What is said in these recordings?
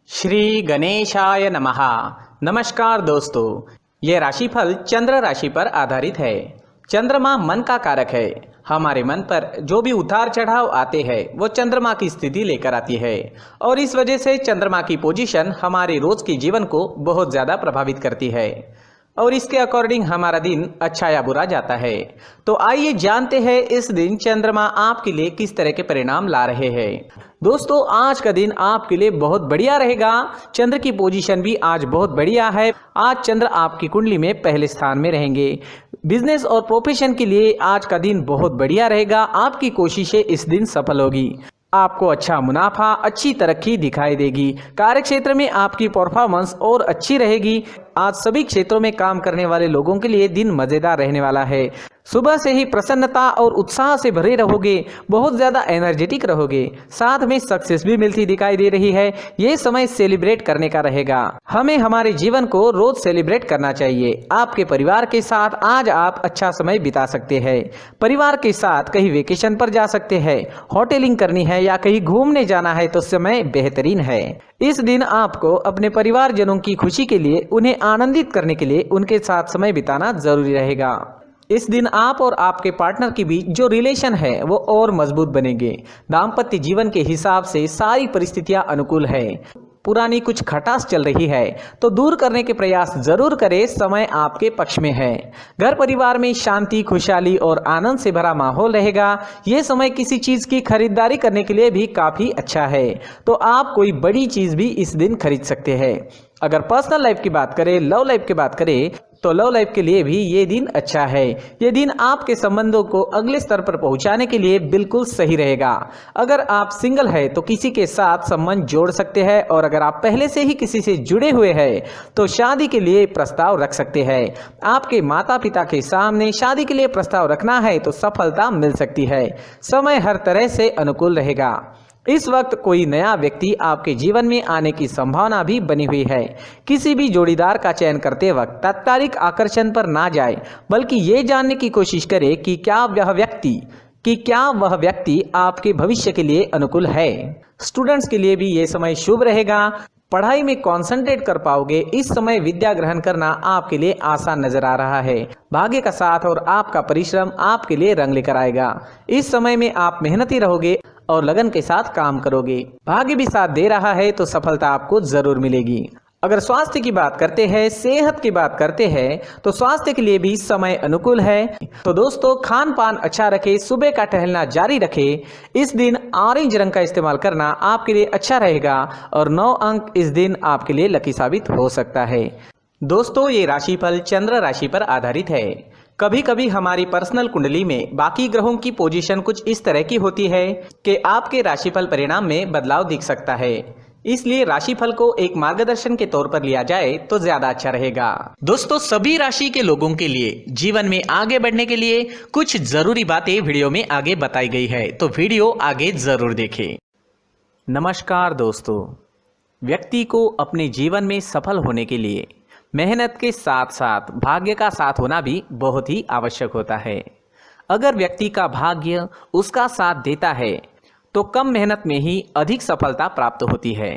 श्री गणेशाय नमः। नमस्कार दोस्तों, ये राशिफल चंद्र राशि पर आधारित है। चंद्रमा मन का कारक है। हमारे मन पर जो भी उतार चढ़ाव आते हैं वो चंद्रमा की स्थिति लेकर आती है और इस वजह से चंद्रमा की पोजीशन हमारे रोज के जीवन को बहुत ज़्यादा प्रभावित करती है और इसके अकॉर्डिंग हमारा दिन अच्छा या बुरा जाता है। तो आइए जानते हैं इस दिन चंद्रमा आपके लिए किस तरह के परिणाम ला रहे हैं। दोस्तों, आज का दिन आपके लिए बहुत बढ़िया रहेगा। चंद्र की पोजीशन भी आज बहुत बढ़िया है। आज चंद्र आपकी कुंडली में पहले स्थान में रहेंगे। बिजनेस और प्रोफेशन के लिए आज का दिन बहुत बढ़िया रहेगा। आपकी कोशिशें इस दिन सफल होगी। आपको अच्छा मुनाफा, अच्छी तरक्की दिखाई देगी। कार्य क्षेत्र में आपकी परफॉर्मेंस और अच्छी रहेगी। आज सभी क्षेत्रों में काम करने वाले लोगों के लिए दिन मजेदार रहने वाला है। सुबह से ही प्रसन्नता और उत्साह से भरे रहोगे, बहुत ज़्यादा एनर्जेटिक रहोगे, साथ में सक्सेस भी मिलती दिखाई दे रही है। ये समय सेलिब्रेट करने का रहेगा। हमें हमारे जीवन को रोज सेलिब्रेट करना चाहिए। आपके परिवार के साथ आज आप अच्छा समय बिता सकते हैं। परिवार के साथ कहीं वेकेशन पर जा सकते हैं, होटलिंग करनी है या कहीं घूमने जाना है तो समय बेहतरीन है। इस दिन आपको अपने परिवारजनों की खुशी के लिए, उन्हें आनंदित करने के लिए उनके साथ समय बिताना जरूरी रहेगा। इस दिन आप और आपके पार्टनर के बीच जो रिलेशन है वो और मजबूत बनेंगे। दाम्पत्य जीवन के हिसाब से सारी परिस्थितियां अनुकूल है। पुरानी कुछ खटास चल रही है तो दूर करने के प्रयास जरूर करें। समय आपके पक्ष में है। घर परिवार में शांति, खुशहाली और आनंद से भरा माहौल रहेगा। ये समय किसी चीज की खरीदारी करने के लिए भी काफी अच्छा है, तो आप कोई बड़ी चीज भी इस दिन खरीद सकते हैं। अगर पर्सनल लाइफ की बात करें, लव लाइफ की बात करें तो लव लाइफ के लिए भी ये दिन अच्छा है। ये दिन आपके संबंधों को अगले स्तर पर पहुंचाने के लिए बिल्कुल सही रहेगा। अगर आप सिंगल है तो किसी के साथ संबंध जोड़ सकते हैं और अगर आप पहले से ही किसी से जुड़े हुए हैं तो शादी के लिए प्रस्ताव रख सकते हैं। आपके माता पिता के सामने शादी के लिए प्रस्ताव रखना है तो सफलता मिल सकती है। समय हर तरह से अनुकूल रहेगा। इस वक्त कोई नया व्यक्ति आपके जीवन में आने की संभावना भी बनी हुई है। किसी भी जोड़ीदार का चयन करते वक्त तात्कालिक आकर्षण पर ना जाए, बल्कि ये जानने की कोशिश करें कि क्या वह व्यक्ति आपके भविष्य के लिए अनुकूल है। स्टूडेंट्स के लिए भी ये समय शुभ रहेगा। पढ़ाई में कंसंट्रेट कर पाओगे। इस समय विद्या ग्रहण करना आपके लिए आसान नजर आ रहा है। भाग्य का साथ और आपका परिश्रम आपके लिए रंग लेकर आएगा। इस समय में आप मेहनती रहोगे और लगन के साथ काम करोगे। भाग्य भी साथ दे रहा है तो सफलता आपको जरूर मिलेगी। अगर स्वास्थ्य की बात करते हैं, सेहत की बात करते हैं तो स्वास्थ्य के लिए भी समय अनुकूल है। तो दोस्तों, खान पान अच्छा रखें, सुबह का टहलना जारी रखें। इस दिन ऑरेंज रंग का इस्तेमाल करना आपके लिए अच्छा रहेगा और 9 अंक इस दिन आपके लिए लकी साबित हो सकता है। दोस्तों, ये राशिफल चंद्र राशि पर आधारित है। कभी कभी हमारी पर्सनल कुंडली में बाकी ग्रहों की पोजीशन कुछ इस तरह की होती है कि आपके राशिफल परिणाम में बदलाव दिख सकता है। इसलिए राशिफल को एक मार्गदर्शन के तौर पर लिया जाए तो ज्यादा अच्छा रहेगा। दोस्तों, सभी राशि के लोगों के लिए जीवन में आगे बढ़ने के लिए कुछ जरूरी बातें वीडियो में आगे बताई गई है, तो वीडियो आगे जरूर देखें। नमस्कार दोस्तों, व्यक्ति को अपने जीवन में सफल होने के लिए मेहनत के साथ साथ भाग्य का साथ होना भी बहुत ही आवश्यक होता है। अगर व्यक्ति का भाग्य उसका साथ देता है तो कम मेहनत में ही अधिक सफलता प्राप्त होती है।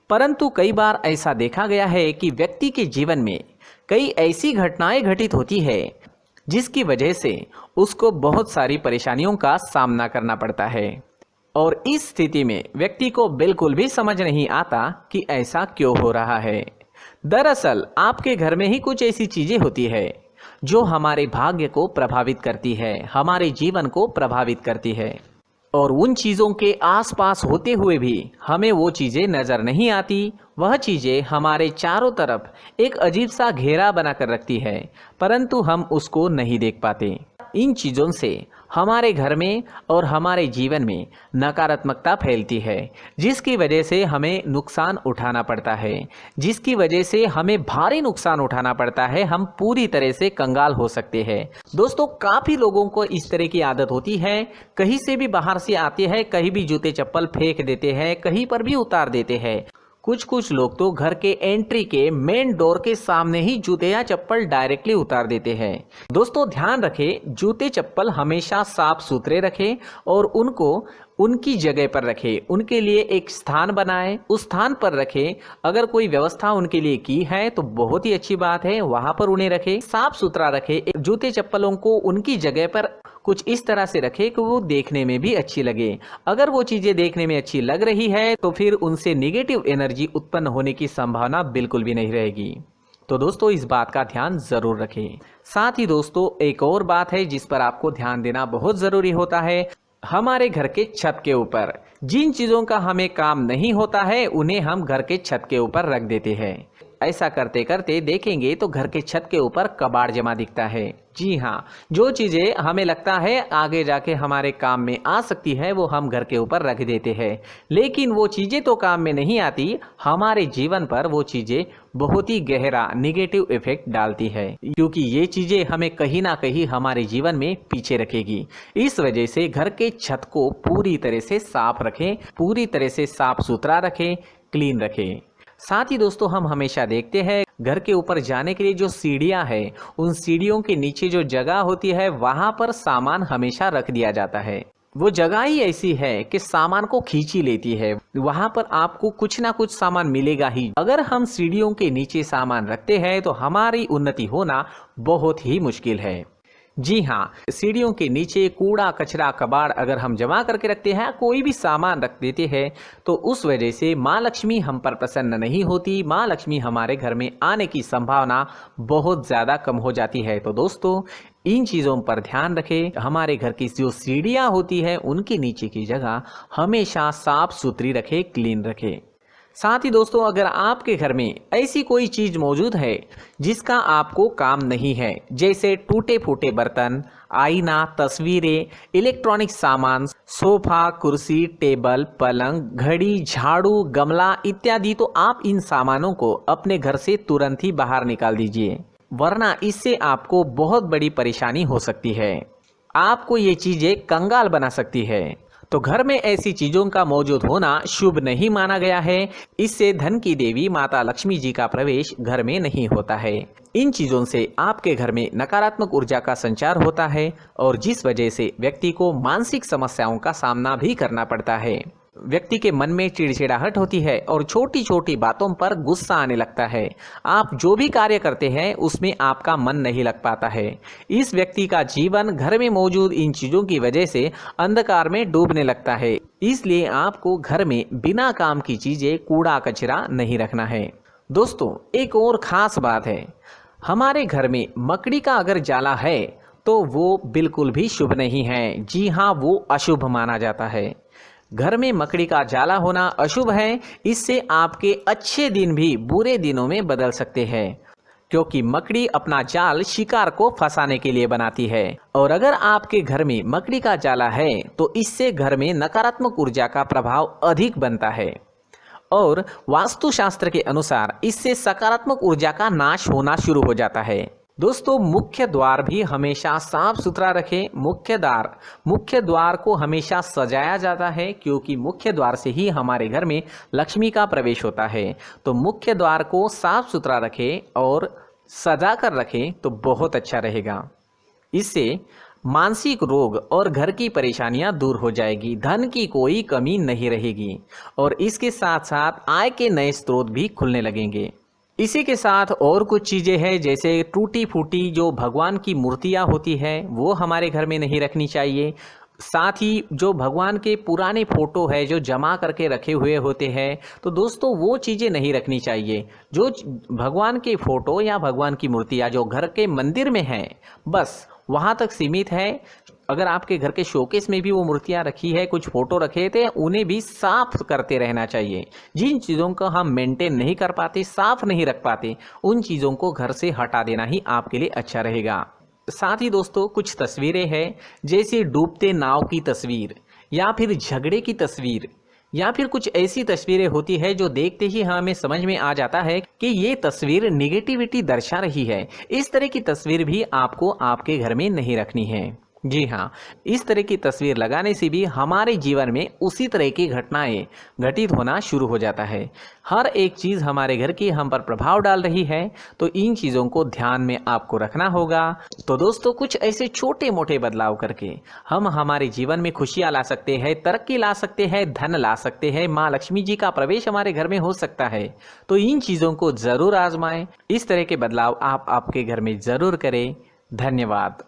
परंतु कई बार ऐसा देखा गया है कि व्यक्ति के जीवन में कई ऐसी घटनाएं घटित होती है जिसकी वजह से उसको बहुत सारी परेशानियों का सामना करना पड़ता है और इस स्थिति में व्यक्ति को बिल्कुल भी समझ नहीं आता कि ऐसा क्यों हो रहा है। दरअसल आपके घर में ही कुछ ऐसी चीजें होती है जो हमारे भाग्य को प्रभावित करती है, हमारे जीवन को प्रभावित करती है और उन चीज़ों के आसपास होते हुए भी हमें वो चीज़ें नज़र नहीं आती। वह चीज़ें हमारे चारों तरफ एक अजीब सा घेरा बनाकर रखती है, परंतु हम उसको नहीं देख पाते। इन चीज़ों से हमारे घर में और हमारे जीवन में नकारात्मकता फैलती है, जिसकी वजह से हमें नुकसान उठाना पड़ता है, जिसकी वजह से हमें भारी नुकसान उठाना पड़ता है। हम पूरी तरह से कंगाल हो सकते हैं। दोस्तों, काफ़ी लोगों को इस तरह की आदत होती है, कहीं से भी बाहर से आते हैं, कहीं भी जूते चप्पल फेंक देते हैं, कहीं पर भी उतार देते हैं। कुछ लोग तो घर के एंट्री के मेन डोर के सामने ही जूते या चप्पल डायरेक्टली उतार देते हैं। दोस्तों ध्यान रखें, जूते चप्पल हमेशा साफ सुथरे रखें और उनको उनकी जगह पर रखें, उनके लिए एक स्थान बनाएं, उस स्थान पर रखें। अगर कोई व्यवस्था उनके लिए की है तो बहुत ही अच्छी बात है, वहां पर उन्हें रखें, साफ सुथरा रखें। जूते चप्पलों को उनकी जगह पर कुछ इस तरह से रखें कि वो देखने में भी अच्छी लगे। अगर वो चीजें देखने में अच्छी लग रही है तो फिर उनसे नेगेटिव एनर्जी उत्पन्न होने की संभावना बिल्कुल भी नहीं रहेगी। तो दोस्तों इस बात का ध्यान जरूर रखें। साथ ही दोस्तों एक और बात है जिस पर आपको ध्यान देना बहुत जरूरी होता है, हमारे घर के छत के ऊपर जिन चीजों का हमें काम नहीं होता है उन्हें हम घर के छत के ऊपर रख देते हैं। ऐसा करते करते देखेंगे तो घर के छत के ऊपर कबाड़ जमा दिखता है। जी हाँ, जो चीजें हमें लगता है आगे जाके हमारे काम में आ सकती है वो हम घर के ऊपर रख देते हैं, लेकिन वो चीजें तो काम में नहीं आती, हमारे जीवन पर वो चीजें बहुत ही गहरा नेगेटिव इफेक्ट डालती है, क्योंकि ये चीजें हमें कहीं ना कहीं हमारे जीवन में पीछे रखेगी। इस वजह से घर के छत को पूरी तरह से साफ रखें, पूरी तरह से साफ सुथरा रखें, क्लीन रखें। साथ ही दोस्तों हम हमेशा देखते हैं घर के ऊपर जाने के लिए जो सीढ़ियां हैं, उन सीढ़ियों के नीचे जो जगह होती है वहां पर सामान हमेशा रख दिया जाता है। वो जगह ही ऐसी है कि सामान को खींची लेती है, वहां पर आपको कुछ ना कुछ सामान मिलेगा ही। अगर हम सीढ़ियों के नीचे सामान रखते हैं तो हमारी उन्नति होना बहुत ही मुश्किल है। जी हाँ, सीढ़ियों के नीचे कूड़ा कचरा कबाड़ अगर हम जमा करके रखते हैं, कोई भी सामान रख देते हैं, तो उस वजह से माँ लक्ष्मी हम पर प्रसन्न नहीं होती, माँ लक्ष्मी हमारे घर में आने की संभावना बहुत ज़्यादा कम हो जाती है। तो दोस्तों इन चीज़ों पर ध्यान रखें। हमारे घर की जो सीढ़ियाँ होती है उनके नीचे की जगह हमेशा साफ सुथरी रखें, क्लीन रखें। साथ ही दोस्तों अगर आपके घर में ऐसी कोई चीज मौजूद है जिसका आपको काम नहीं है, जैसे टूटे फूटे बर्तन, आईना, तस्वीरें, इलेक्ट्रॉनिक सामान, सोफा, कुर्सी, टेबल, पलंग, घड़ी, झाड़ू, गमला इत्यादि, तो आप इन सामानों को अपने घर से तुरंत ही बाहर निकाल दीजिए, वरना इससे आपको बहुत बड़ी परेशानी हो सकती है। आपको ये चीजें कंगाल बना सकती है। तो घर में ऐसी चीजों का मौजूद होना शुभ नहीं माना गया है। इससे धन की देवी माता लक्ष्मी जी का प्रवेश घर में नहीं होता है। इन चीजों से आपके घर में नकारात्मक ऊर्जा का संचार होता है और जिस वजह से व्यक्ति को मानसिक समस्याओं का सामना भी करना पड़ता है। व्यक्ति के मन में चिड़चिड़ाहट होती है और छोटी छोटी बातों पर गुस्सा आने लगता है। आप जो भी कार्य करते हैं उसमें आपका मन नहीं लग पाता है। इस व्यक्ति का जीवन घर में मौजूद इन चीजों की वजह से अंधकार में डूबने लगता है। इसलिए आपको घर में बिना काम की चीजें, कूड़ा कचरा नहीं रखना है। दोस्तों एक और खास बात है, हमारे घर में मकड़ी का अगर जाला है तो वो बिल्कुल भी शुभ नहीं है। जी हाँ, वो अशुभ माना जाता है। घर में मकड़ी का जाला होना अशुभ है। इससे आपके अच्छे दिन भी बुरे दिनों में बदल सकते हैं, क्योंकि मकड़ी अपना जाल शिकार को फंसाने के लिए बनाती है। और अगर आपके घर में मकड़ी का जाला है तो इससे घर में नकारात्मक ऊर्जा का प्रभाव अधिक बनता है और वास्तुशास्त्र के अनुसार इससे सकारात्मक ऊर्जा का नाश होना शुरू हो जाता है। दोस्तों मुख्य द्वार भी हमेशा साफ सुथरा रखें। मुख्य द्वार को हमेशा सजाया जाता है, क्योंकि मुख्य द्वार से ही हमारे घर में लक्ष्मी का प्रवेश होता है। तो मुख्य द्वार को साफ सुथरा रखें और सजा कर रखें तो बहुत अच्छा रहेगा। इससे मानसिक रोग और घर की परेशानियां दूर हो जाएगी, धन की कोई कमी नहीं रहेगी और इसके साथ साथ आय के नए स्रोत भी खुलने लगेंगे। इसी के साथ और कुछ चीज़ें हैं, जैसे टूटी फूटी जो भगवान की मूर्तियां होती हैं वो हमारे घर में नहीं रखनी चाहिए। साथ ही जो भगवान के पुराने फोटो है जो जमा करके रखे हुए होते हैं, तो दोस्तों वो चीज़ें नहीं रखनी चाहिए। जो भगवान के फोटो या भगवान की मूर्तियाँ जो घर के मंदिर में हैं बस वहाँ तक सीमित है। अगर आपके घर के शोकेस में भी वो मूर्तियाँ रखी है, कुछ फोटो रखे थे, उन्हें भी साफ करते रहना चाहिए। जिन चीज़ों को हम मेंटेन नहीं कर पाते, साफ नहीं रख पाते, उन चीज़ों को घर से हटा देना ही आपके लिए अच्छा रहेगा। साथ ही दोस्तों कुछ तस्वीरें हैं, जैसे डूबते नाव की तस्वीर या फिर झगड़े की तस्वीर या फिर कुछ ऐसी तस्वीरें होती है जो देखते ही हमें समझ में आ जाता है कि ये तस्वीर निगेटिविटी दर्शा रही है। इस तरह की तस्वीर भी आपको आपके घर में नहीं रखनी है। जी हाँ, इस तरह की तस्वीर लगाने से भी हमारे जीवन में उसी तरह की घटनाएं घटित होना शुरू हो जाता है। हर एक चीज़ हमारे घर की हम पर प्रभाव डाल रही है, तो इन चीज़ों को ध्यान में आपको रखना होगा। तो दोस्तों, कुछ ऐसे छोटे मोटे बदलाव करके हम हमारे जीवन में खुशियाँ ला सकते हैं, तरक्की ला सकते हैं, धन ला सकते हैं, माँ लक्ष्मी जी का प्रवेश हमारे घर में हो सकता है। तो इन चीज़ों को ज़रूर आजमाएं। इस तरह के बदलाव आप आपके घर में ज़रूर करें। धन्यवाद।